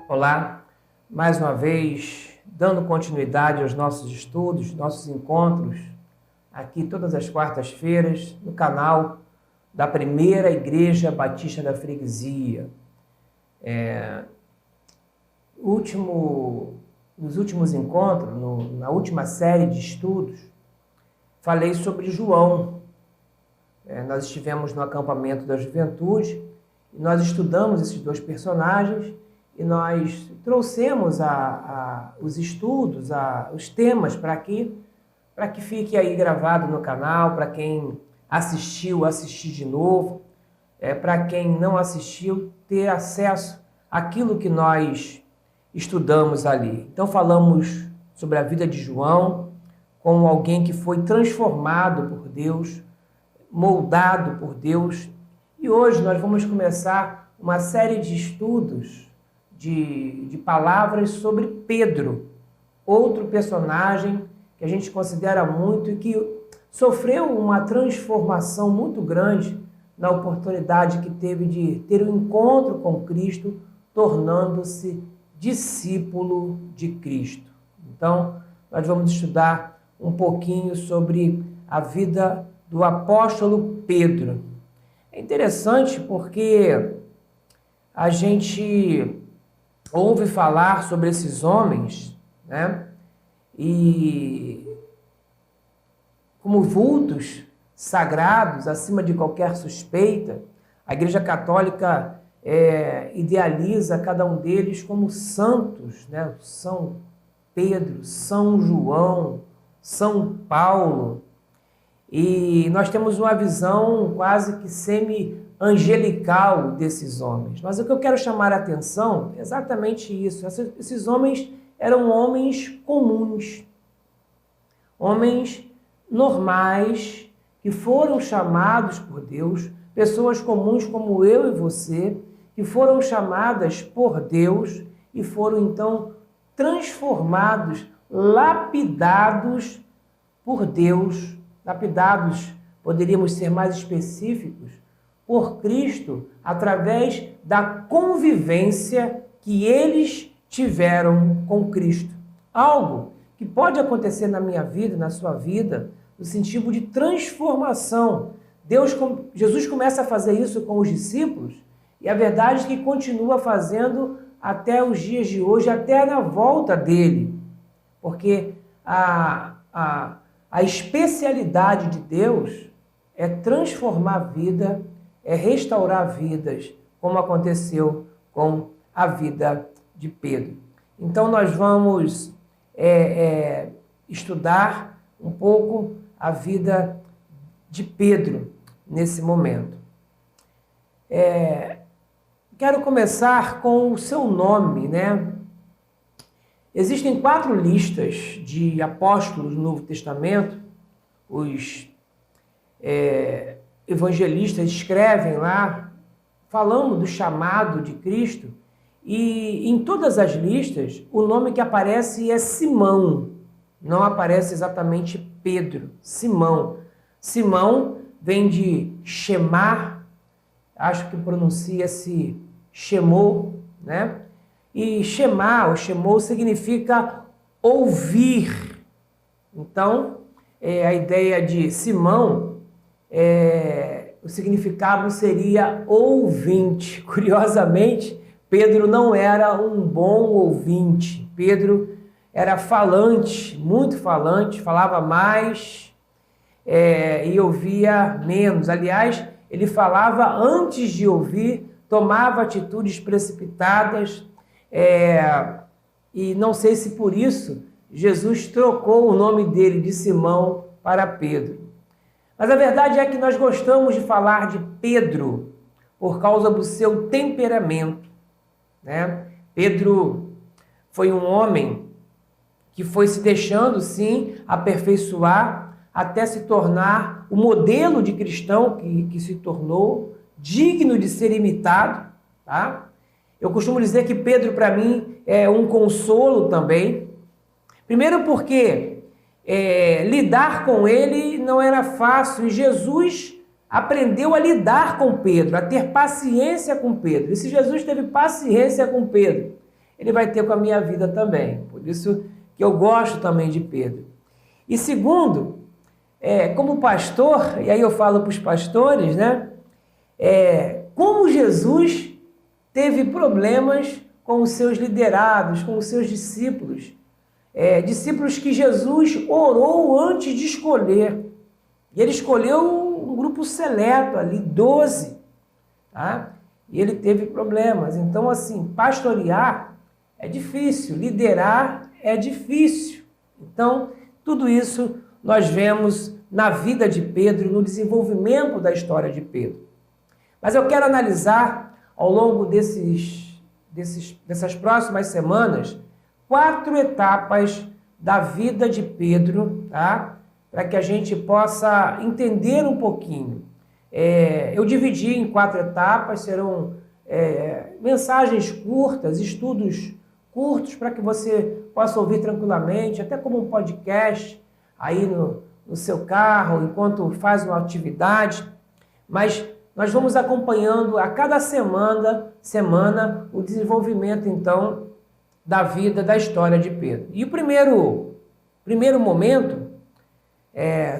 Olá, mais uma vez, dando continuidade aos nossos estudos, nossos encontros, aqui todas as quartas-feiras, no canal da Primeira Igreja Batista da Freguesia. Nos últimos encontros, na última série de estudos, falei sobre João. Nós estivemos no acampamento da juventude, e nós estudamos esses dois personagens, e nós trouxemos os estudos, os temas para que fique aí gravado no canal, para quem assistiu, assistir de novo, para quem não assistiu, ter acesso àquilo que nós estudamos ali. Então falamos sobre a vida de João, como alguém que foi transformado por Deus, moldado por Deus, e hoje nós vamos começar uma série de estudos, de palavras sobre Pedro, outro personagem que a gente considera muito e que sofreu uma transformação muito grande na oportunidade que teve de ter um encontro com Cristo, tornando-se discípulo de Cristo. Então, nós vamos estudar um pouquinho sobre a vida do apóstolo Pedro. É interessante porque a gente ouve falar sobre esses homens, né? E como vultos sagrados, acima de qualquer suspeita, a Igreja Católica idealiza cada um deles como santos, né? São Pedro, São João, São Paulo. E nós temos uma visão quase que semi-angelical desses homens. Mas o que eu quero chamar a atenção é exatamente isso. Esses homens eram homens comuns, homens normais, que foram chamados por Deus, pessoas comuns como eu e você, que foram chamadas por Deus e foram então transformados, lapidados por Deus, lapidados, poderíamos ser mais específicos, por Cristo, através da convivência que eles tiveram com Cristo. Algo que pode acontecer na minha vida, na sua vida, no sentido de transformação. Jesus começa a fazer isso com os discípulos, e a verdade é que continua fazendo até os dias de hoje, até na volta dele. Porque a especialidade de Deus é transformar a vida, é restaurar vidas, como aconteceu com a vida de Pedro. Então nós vamos estudar um pouco a vida de Pedro nesse momento. Quero começar com o seu nome, né? Existem 4 listas de apóstolos no Novo Testamento. Os evangelistas escrevem lá, falando do chamado de Cristo, e em todas as listas o nome que aparece é Simão, não aparece exatamente Pedro, Simão. Simão vem de Shemar, acho que pronuncia-se Shemou, né? E Shema, ou Shemou, significa ouvir. Então, a ideia de Simão, o significado seria ouvinte. Curiosamente, Pedro não era um bom ouvinte. Pedro era falante, muito falante, falava mais e ouvia menos. Aliás, ele falava antes de ouvir, tomava atitudes precipitadas, e não sei se por isso Jesus trocou o nome dele de Simão para Pedro. Mas a verdade é que nós gostamos de falar de Pedro por causa do seu temperamento, né? Pedro foi um homem que foi se deixando, sim, aperfeiçoar até se tornar o modelo de cristão que se tornou, digno de ser imitado, tá? Eu costumo dizer que Pedro, para mim, é um consolo também. Primeiro porque lidar com ele não era fácil, e Jesus aprendeu a lidar com Pedro, a ter paciência com Pedro. E se Jesus teve paciência com Pedro, ele vai ter com a minha vida também. Por isso que eu gosto também de Pedro. E segundo, como pastor, e aí eu falo para os pastores, né? Como Jesus teve problemas com os seus liderados, com os seus discípulos. Discípulos que Jesus orou antes de escolher. E ele escolheu um grupo seleto ali, 12. Tá? E ele teve problemas. Então, assim, pastorear é difícil, liderar é difícil. Então, tudo isso nós vemos na vida de Pedro, no desenvolvimento da história de Pedro. Mas eu quero analisar, ao longo dessas próximas semanas, 4 etapas da vida de Pedro, tá? Para que a gente possa entender um pouquinho. Eu dividi em 4 etapas, serão mensagens curtas, estudos curtos, para que você possa ouvir tranquilamente, até como um podcast, aí no seu carro, enquanto faz uma atividade. Mas nós vamos acompanhando a cada semana o desenvolvimento, então, da vida, da história de Pedro. E o primeiro momento,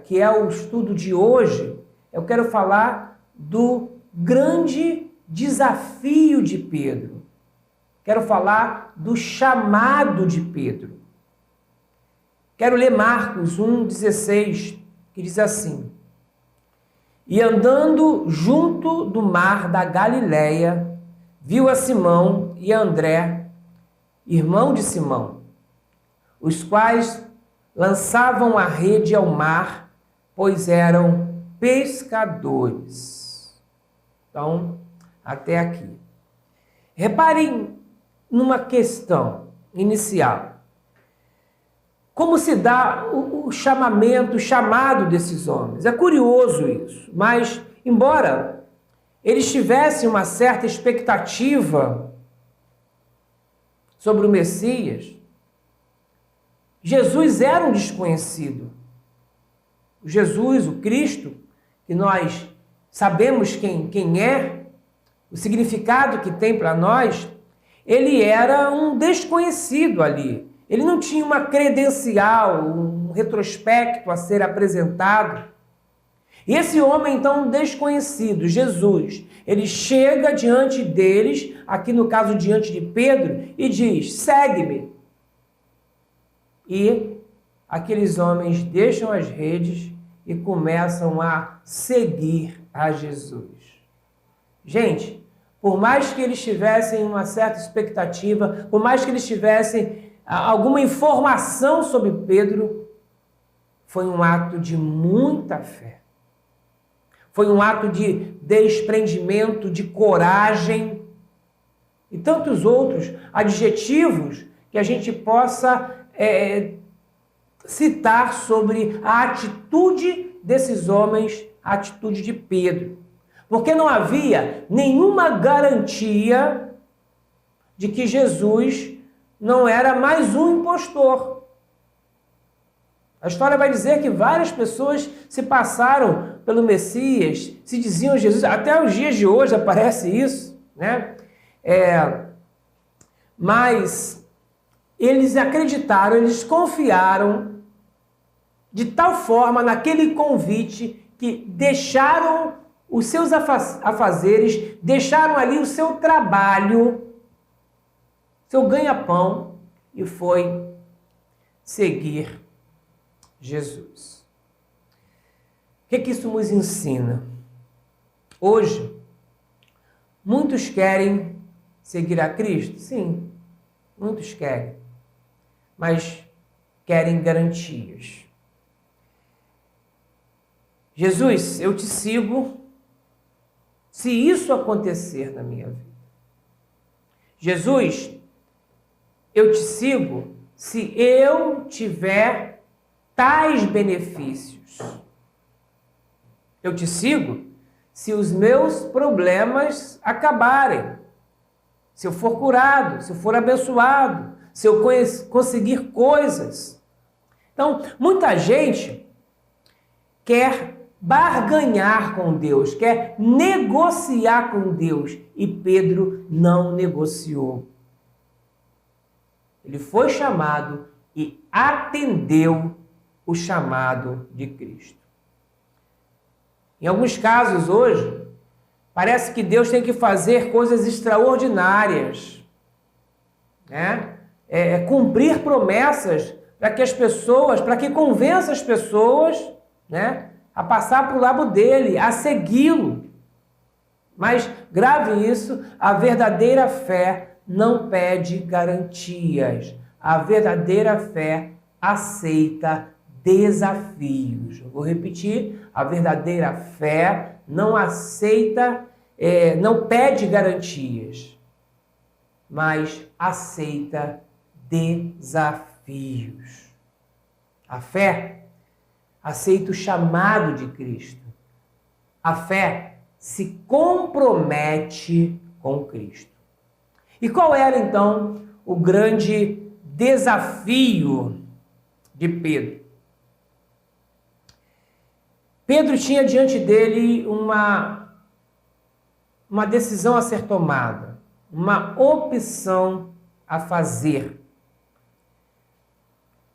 que é o estudo de hoje, eu quero falar do grande desafio de Pedro. Quero falar do chamado de Pedro. Quero ler Marcos 1,16, que diz assim: E andando junto do mar da Galileia, viu a Simão e a André, irmão de Simão, os quais lançavam a rede ao mar, pois eram pescadores. Então, até aqui. Reparem numa questão inicial. Como se dá o chamado desses homens? É curioso isso, mas embora eles tivessem uma certa expectativa sobre o Messias, Jesus era um desconhecido. Jesus, o Cristo, que nós sabemos quem é, o significado que tem para nós, ele era um desconhecido ali. Ele não tinha uma credencial, um retrospecto a ser apresentado. E esse homem, então, desconhecido, Jesus, ele chega diante deles, aqui no caso diante de Pedro, e diz: segue-me. E aqueles homens deixam as redes e começam a seguir a Jesus. Gente, por mais que eles tivessem uma certa expectativa, por mais que eles tivessem alguma informação sobre Pedro, foi um ato de muita fé. Foi um ato de desprendimento, de coragem e tantos outros adjetivos que a gente possa citar sobre a atitude desses homens, a atitude de Pedro. Porque não havia nenhuma garantia de que Jesus não era mais um impostor. A história vai dizer que várias pessoas se passaram pelo Messias, se diziam Jesus, até os dias de hoje aparece isso, né? Mas eles acreditaram, eles confiaram de tal forma naquele convite que deixaram os seus afazeres, deixaram ali o seu trabalho, seu ganha-pão, e foi seguir Jesus. O que isso nos ensina? Hoje, muitos querem seguir a Cristo? Sim, muitos querem, mas querem garantias. Jesus, eu te sigo se isso acontecer na minha vida. Jesus, eu te sigo se eu tiver tais benefícios. Eu te sigo se os meus problemas acabarem, se eu for curado, se eu for abençoado, se eu conseguir coisas. Então, muita gente quer barganhar com Deus, quer negociar com Deus, e Pedro não negociou. Ele foi chamado e atendeu o chamado de Cristo. Em alguns casos hoje, parece que Deus tem que fazer coisas extraordinárias, né? Cumprir promessas para que convença as pessoas, né, a passar para o lado dele, a segui-lo. Mas grave isso, a verdadeira fé não pede garantias. A verdadeira fé aceita desafios. Eu vou repetir, a verdadeira fé não aceita, não pede garantias, mas aceita desafios. A fé aceita o chamado de Cristo. A fé se compromete com Cristo. E qual era, então, o grande desafio de Pedro? Pedro tinha diante dele uma decisão a ser tomada, uma opção a fazer.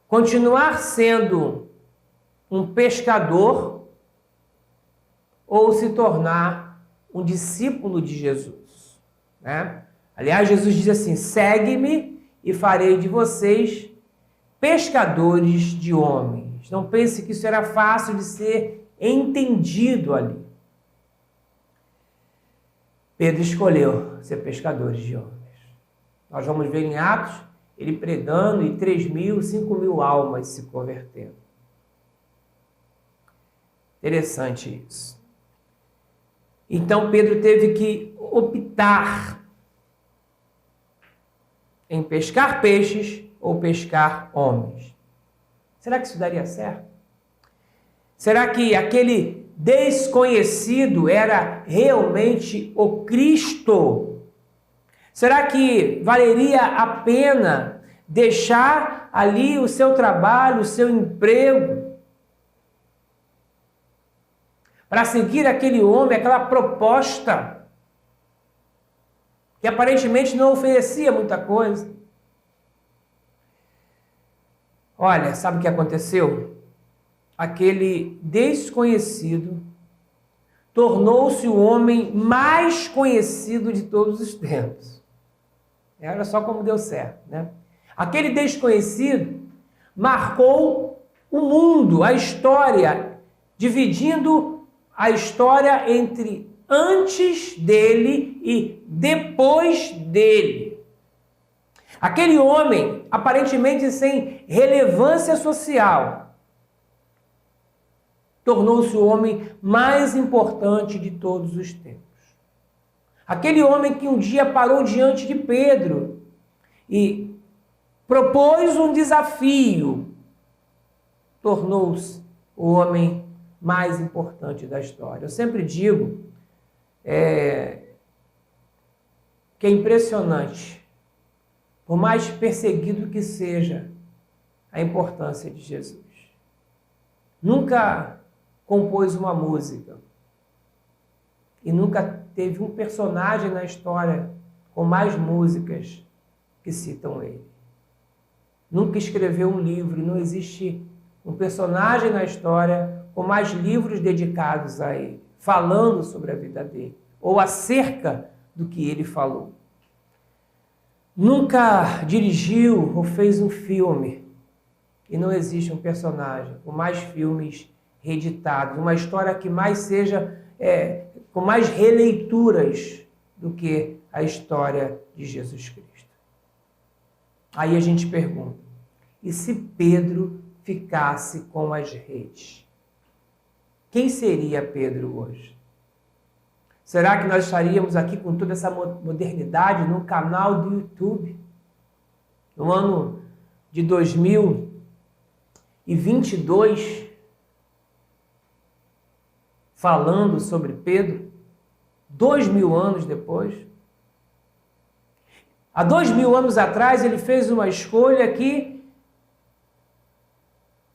Continuar sendo um pescador ou se tornar um discípulo de Jesus, né? Aliás, Jesus diz assim: segue-me e farei de vocês pescadores de homens. Não pense que isso era fácil de ser entendido ali. Pedro escolheu ser pescador de homens. Nós vamos ver em Atos, ele pregando e 3.000, 5.000 almas se convertendo. Interessante isso. Então Pedro teve que optar em pescar peixes ou pescar homens. Será que isso daria certo? Será que aquele desconhecido era realmente o Cristo? Será que valeria a pena deixar ali o seu trabalho, o seu emprego, para seguir aquele homem, aquela proposta que aparentemente não oferecia muita coisa? Olha, sabe o que aconteceu? Aquele desconhecido tornou-se o homem mais conhecido de todos os tempos. Olha só como deu certo, né? Aquele desconhecido marcou o mundo, a história, dividindo a história entre antes dele e depois dele. Aquele homem, aparentemente sem relevância social, tornou-se o homem mais importante de todos os tempos. Aquele homem que um dia parou diante de Pedro e propôs um desafio, tornou-se o homem mais importante da história. Eu sempre digo que é impressionante, por mais perseguido que seja, a importância de Jesus. Nunca compôs uma música e nunca teve um personagem na história com mais músicas que citam ele. Nunca escreveu um livro, não existe um personagem na história com mais livros dedicados a ele, falando sobre a vida dele, ou acerca do que ele falou. Nunca dirigiu ou fez um filme, e não existe um personagem com mais filmes reeditados, uma história que mais seja, com mais releituras do que a história de Jesus Cristo. Aí a gente pergunta, e se Pedro ficasse com as redes? Quem seria Pedro hoje? Será que nós estaríamos aqui com toda essa modernidade no canal do YouTube? No ano de 2022, falando sobre Pedro, 2.000 anos depois? Há 2.000 anos atrás, ele fez uma escolha que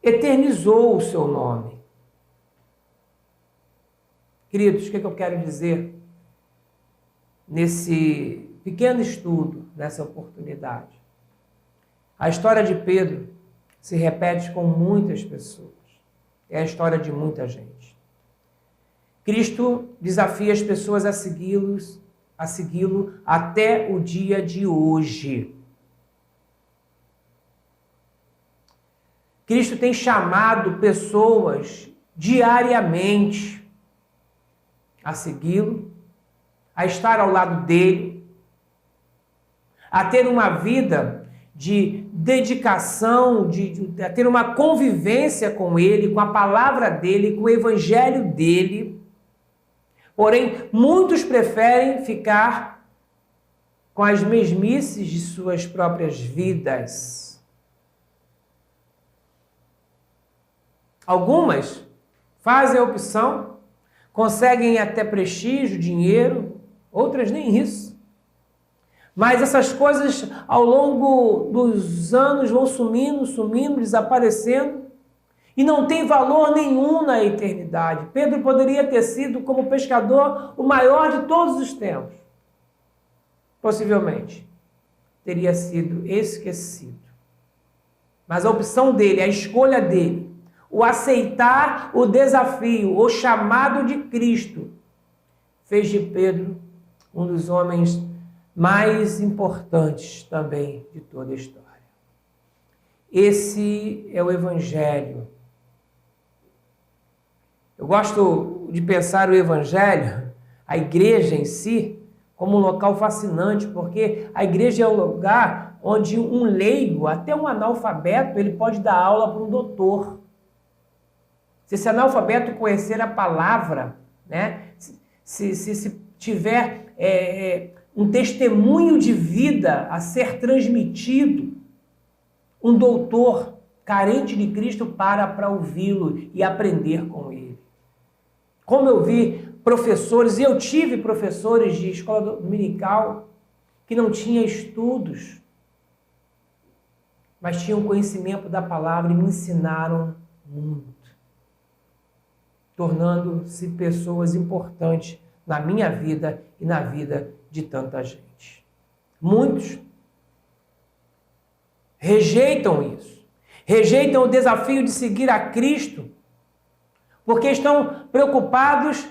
eternizou o seu nome. Queridos, o que eu quero dizer nesse pequeno estudo, nessa oportunidade? A história de Pedro se repete com muitas pessoas. É a história de muita gente. Cristo desafia as pessoas a segui-lo até o dia de hoje. Cristo tem chamado pessoas diariamente a segui-lo, a estar ao lado dele, a ter uma vida de dedicação, a ter uma convivência com ele, com a palavra dele, com o evangelho dele. Porém, muitos preferem ficar com as mesmices de suas próprias vidas. Algumas fazem a opção, conseguem até prestígio, dinheiro, outras nem isso. Mas essas coisas, ao longo dos anos, vão sumindo, desaparecendo, e não tem valor nenhum na eternidade. Pedro poderia ter sido, como pescador, o maior de todos os tempos. Possivelmente. Teria sido esquecido. Mas a opção dele, a escolha dele, o aceitar o desafio, o chamado de Cristo, fez de Pedro um dos homens mais importantes também de toda a história. Esse é o Evangelho. Eu gosto de pensar o Evangelho, a igreja em si, como um local fascinante, porque a igreja é o lugar onde um leigo, até um analfabeto, ele pode dar aula para um doutor. Se esse analfabeto conhecer a palavra, né? se tiver um testemunho de vida a ser transmitido, um doutor carente de Cristo para ouvi-lo e aprender com ele. Como eu vi professores, e eu tive professores de escola dominical que não tinham estudos, mas tinham conhecimento da palavra e me ensinaram muito, tornando-se pessoas importantes na minha vida e na vida de tanta gente. Muitos rejeitam isso, rejeitam o desafio de seguir a Cristo, porque estão preocupados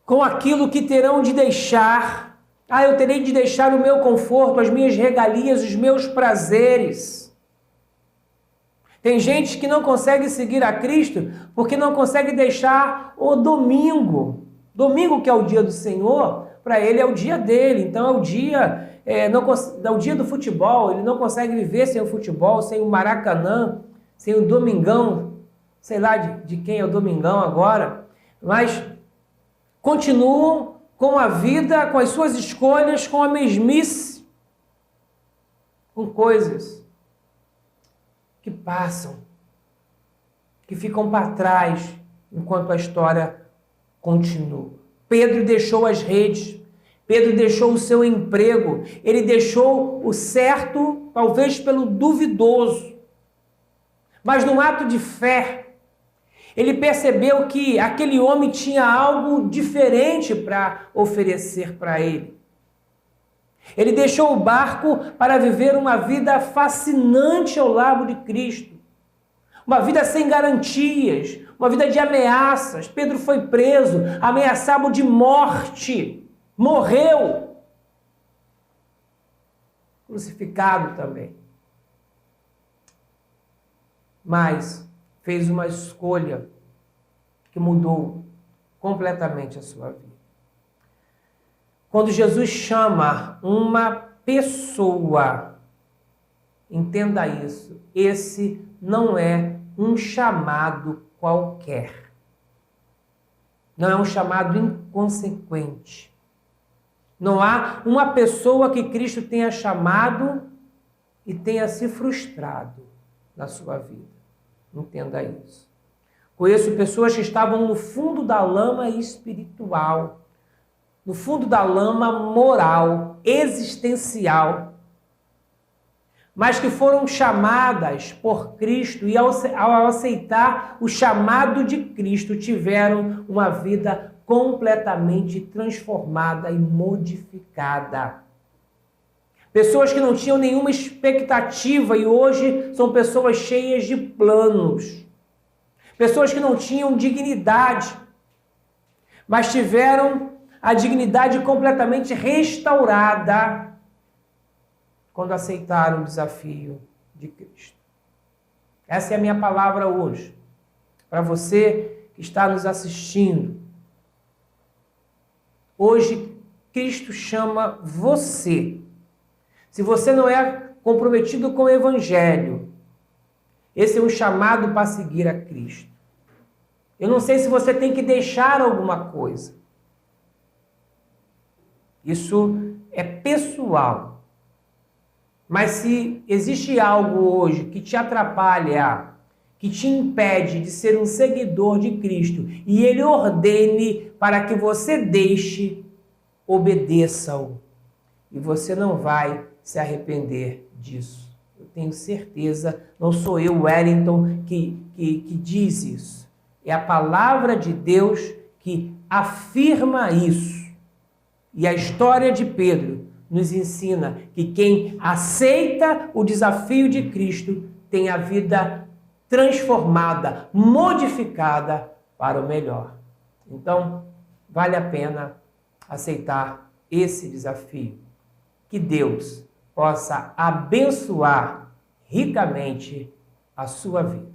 com aquilo que terão de deixar. Eu terei de deixar o meu conforto, as minhas regalias, os meus prazeres. Tem gente que não consegue seguir a Cristo porque não consegue deixar o domingo. Domingo, que é o dia do Senhor, para ele é o dia dele. Então é o dia do futebol. Ele não consegue viver sem o futebol, sem o Maracanã, sem o Domingão. Sei lá de quem é o Domingão agora. Mas continuam com a vida, com as suas escolhas, com a mesmice, com coisas que passam, que ficam para trás, enquanto a história continua. Pedro deixou as redes, Pedro deixou o seu emprego, ele deixou o certo, talvez pelo duvidoso, mas num ato de fé, ele percebeu que aquele homem tinha algo diferente para oferecer para ele. Ele deixou o barco para viver uma vida fascinante ao lado de Cristo. Uma vida sem garantias, uma vida de ameaças. Pedro foi preso, ameaçado de morte. Morreu. Crucificado também. Mas fez uma escolha que mudou completamente a sua vida. Quando Jesus chama uma pessoa, entenda isso, esse não é um chamado qualquer. Não é um chamado inconsequente. Não há uma pessoa que Cristo tenha chamado e tenha se frustrado na sua vida. Entenda isso. Conheço pessoas que estavam no fundo da lama espiritual, no fundo da lama moral, existencial, mas que foram chamadas por Cristo e ao aceitar o chamado de Cristo tiveram uma vida completamente transformada e modificada. Pessoas que não tinham nenhuma expectativa e hoje são pessoas cheias de planos. Pessoas que não tinham dignidade, mas tiveram a dignidade completamente restaurada quando aceitaram o desafio de Cristo. Essa é a minha palavra hoje, para você que está nos assistindo. Hoje, Cristo chama você. Se você não é comprometido com o Evangelho, esse é um chamado para seguir a Cristo. Eu não sei se você tem que deixar alguma coisa. Isso é pessoal. Mas se existe algo hoje que te atrapalha, que te impede de ser um seguidor de Cristo, e Ele ordene para que você deixe, obedeça-o. E você não vai se arrepender disso. Eu tenho certeza, não sou eu, Wellington, que diz isso. É a palavra de Deus que afirma isso. E a história de Pedro nos ensina que quem aceita o desafio de Cristo tem a vida transformada, modificada para o melhor. Então, vale a pena aceitar esse desafio. Que Deus possa abençoar ricamente a sua vida.